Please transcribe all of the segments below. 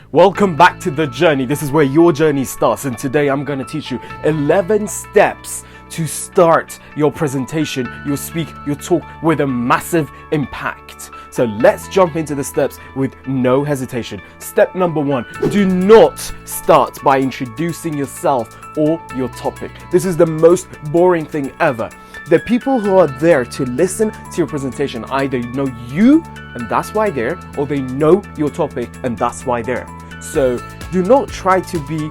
Welcome back to The Journey. This is where your journey starts, and today I'm going to teach you 11 steps to start your presentation, your speak, your talk with a massive impact. So let's jump into the steps with no hesitation. Step number 1, do not start by introducing yourself or your topic. This is the most boring thing ever. The people who are there to listen to your presentation either know you and that's why they're, or they know your topic and that's why they're. So do not try to be,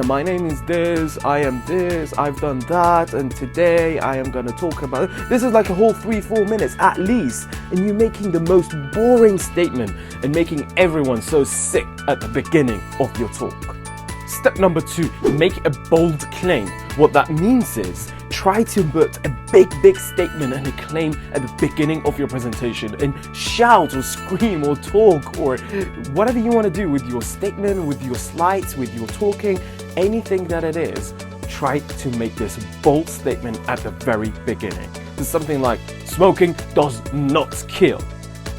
my name is this, I am this, I've done that, and today I am going to talk about it. This is like a whole 3-4 minutes at least, and you're making the most boring statement and making everyone so sick at the beginning of your talk. Step number 2, make a bold claim. What that means is try to put a big statement and a claim at the beginning of your presentation and shout or scream or talk or whatever you want to do with your statement, with your slides, with your talking, anything that it is. Try to make this bold statement at the very beginning. It's something like, smoking does not kill.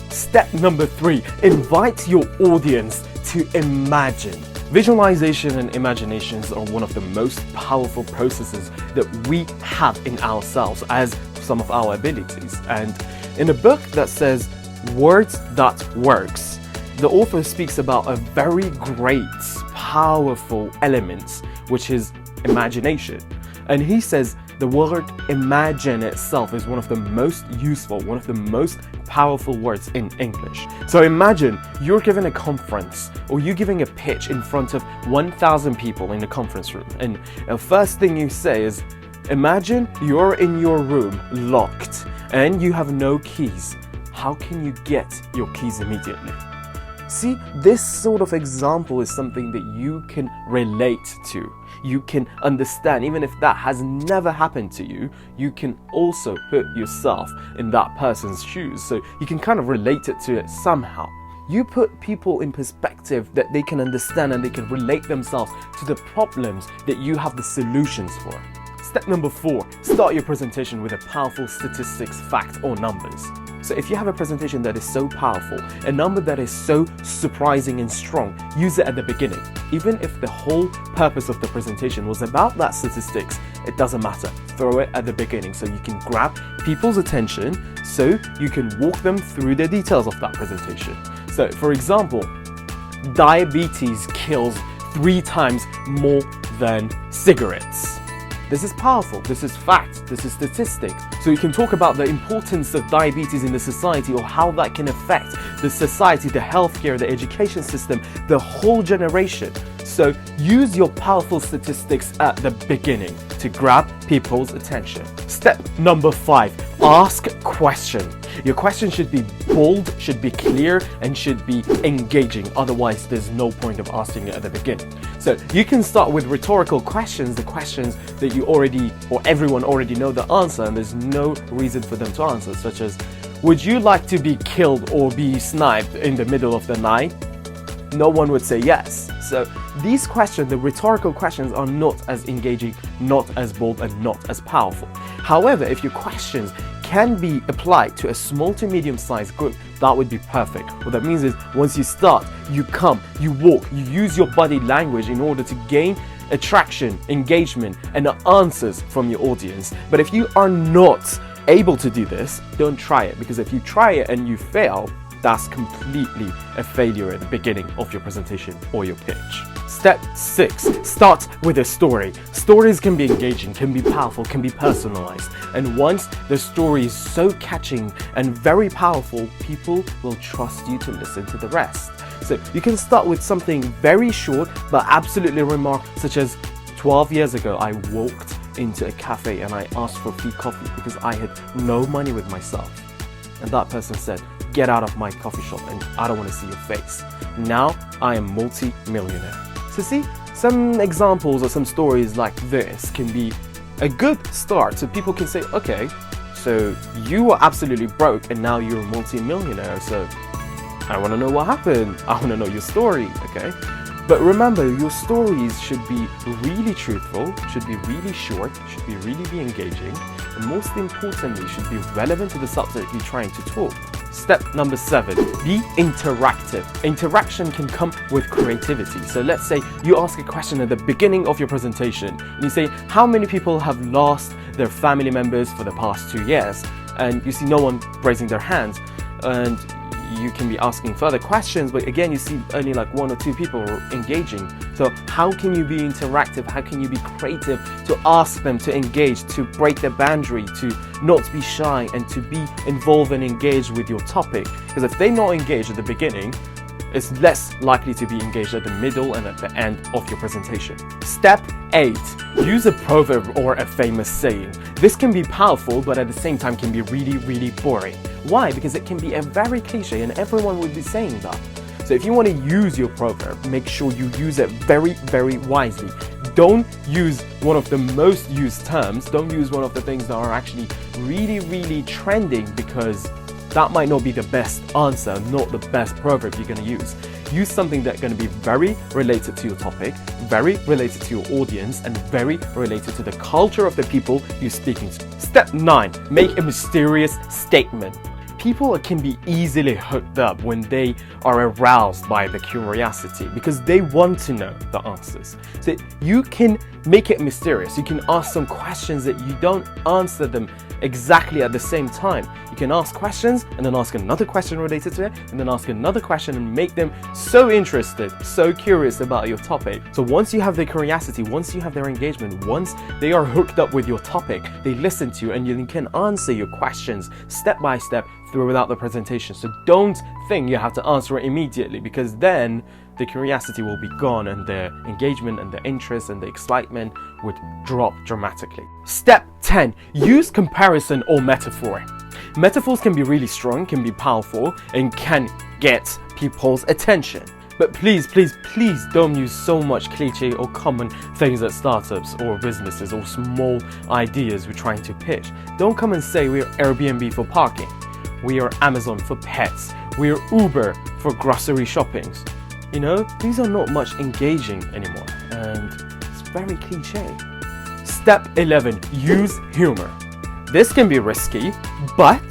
Step number 3, invite your audience to imagine. Visualization and imaginations are one of the most powerful processes that we have in ourselves as some of our abilities. And in a book that says Words That Works, the author speaks about a very great, powerful element, which is imagination. And he says the word imagine itself is one of the most useful, one of the most powerful words in English. So imagine you're giving a conference or you're giving a pitch in front of 1,000 people in a conference room. And the first thing you say is, imagine you're in your room locked and you have no keys. How can you get your keys immediately? See, this sort of example is something that you can relate to. You can understand, even if that has never happened to you, you can also put yourself in that person's shoes. So you can kind of relate it to it somehow. You put people in perspective that they can understand and they can relate themselves to the problems that you have the solutions for. Step number 4, start your presentation with a powerful statistics, fact, or numbers. So if you have a presentation that is so powerful, a number that is so surprising and strong, use it at the beginning. Even if the whole purpose of the presentation was about that statistics, it doesn't matter. Throw it at the beginning so you can grab people's attention, so you can walk them through the details of that presentation. So for example, diabetes kills 3 times more than cigarettes. This is powerful, this is fact, this is statistics. So you can talk about the importance of diabetes in the society or how that can affect the society, the healthcare, the education system, the whole generation. So use your powerful statistics at the beginning to grab people's attention. Step number 5, ask question. Your question should be bold, should be clear, and should be engaging. Otherwise, there's no point of asking it at the beginning. So you can start with rhetorical questions, the questions that you already or everyone already know the answer, and there's no reason for them to answer, such as, would you like to be killed or be sniped in the middle of the night? No one would say yes. So these questions, the rhetorical questions, are not as engaging, not as bold, and not as powerful. However, if your questions can be applied to a small to medium-sized group, that would be perfect. What that means is once you start, you come, you walk, you use your body language in order to gain attraction, engagement, and answers from your audience. But if you are not able to do this, don't try it, because if you try it and you fail, that's completely a failure at the beginning of your presentation or your pitch. Step 6, start with a story. Stories can be engaging, can be powerful, can be personalized. And once the story is so catching and very powerful, people will trust you to listen to the rest. So you can start with something very short but absolutely remarkable, such as 12 years ago, I walked into a cafe and I asked for free coffee because I had no money with myself. And that person said, get out of my coffee shop and I don't want to see your face. Now I am multi-millionaire. So see, some examples or some stories like this can be a good start. So people can say, okay, so you were absolutely broke and now you're a multi-millionaire. So I want to know what happened. I want to know your story, okay? But remember, your stories should be really truthful, should be really short, should be really engaging, and most importantly, should be relevant to the subject you're trying to talk. Step number 7, be interactive. Interaction can come with creativity. So let's say you ask a question at the beginning of your presentation and you say, how many people have lost their family members for the past 2 years? And you see no one raising their hands, and you can be asking further questions, but again you see only like 1 or 2 people engaging. So how can you be interactive? How can you be creative to ask them to engage, to break the boundary, to not be shy and to be involved and engaged with your topic? Because if they're not engaged at the beginning, it's less likely to be engaged at the middle and at the end of your presentation. Step 8, use a proverb or a famous saying. This can be powerful, but at the same time can be really boring. Why? Because it can be a very cliche and everyone would be saying that. So if you want to use your proverb, make sure you use it very wisely. Don't use one of the most used terms. Don't use one of the things that are actually really trending, because that might not be the best answer, not the best proverb you're going to use. Use something that's going to be very related to your topic, very related to your audience, and very related to the culture of the people you're speaking to. Step 9, make a mysterious statement. People can be easily hooked up when they are aroused by the curiosity because they want to know the answers. So you can make it mysterious. You can ask some questions that you don't answer them exactly at the same time. You can ask questions and then ask another question related to it, and then ask another question, and make them so interested, so curious about your topic. So once you have their curiosity, once you have their engagement, once they are hooked up with your topic, they listen to you and you can answer your questions step by step throughout the presentation. So don't think you have to answer it immediately, because then the curiosity will be gone and the engagement and the interest and the excitement would drop dramatically. Step 10, use comparison or metaphor. Metaphors can be really strong, can be powerful, and can get people's attention. But please don't use so much cliche or common things at startups or businesses or small ideas we're trying to pitch. Don't come and say we're Airbnb for parking, we are Amazon for pets, we are Uber for grocery shoppings. You know, these are not much engaging anymore, and it's very cliche. Step 11, use humor. This can be risky, but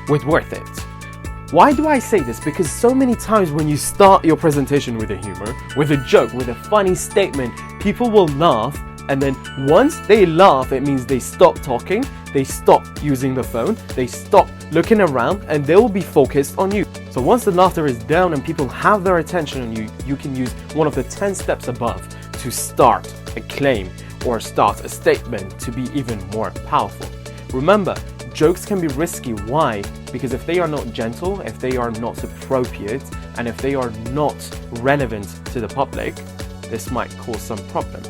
worth it. Why do I say this? Because so many times when you start your presentation with a humor, with a joke, with a funny statement, people will laugh, and then once they laugh, it means they stop talking, they stop using the phone, they stop looking around, and they will be focused on you. So once the laughter is down and people have their attention on you, you can use one of the 10 steps above to start a claim or start a statement to be even more powerful. Remember, jokes can be risky. Why? Because if they are not gentle, if they are not appropriate, and if they are not relevant to the public, this might cause some problems.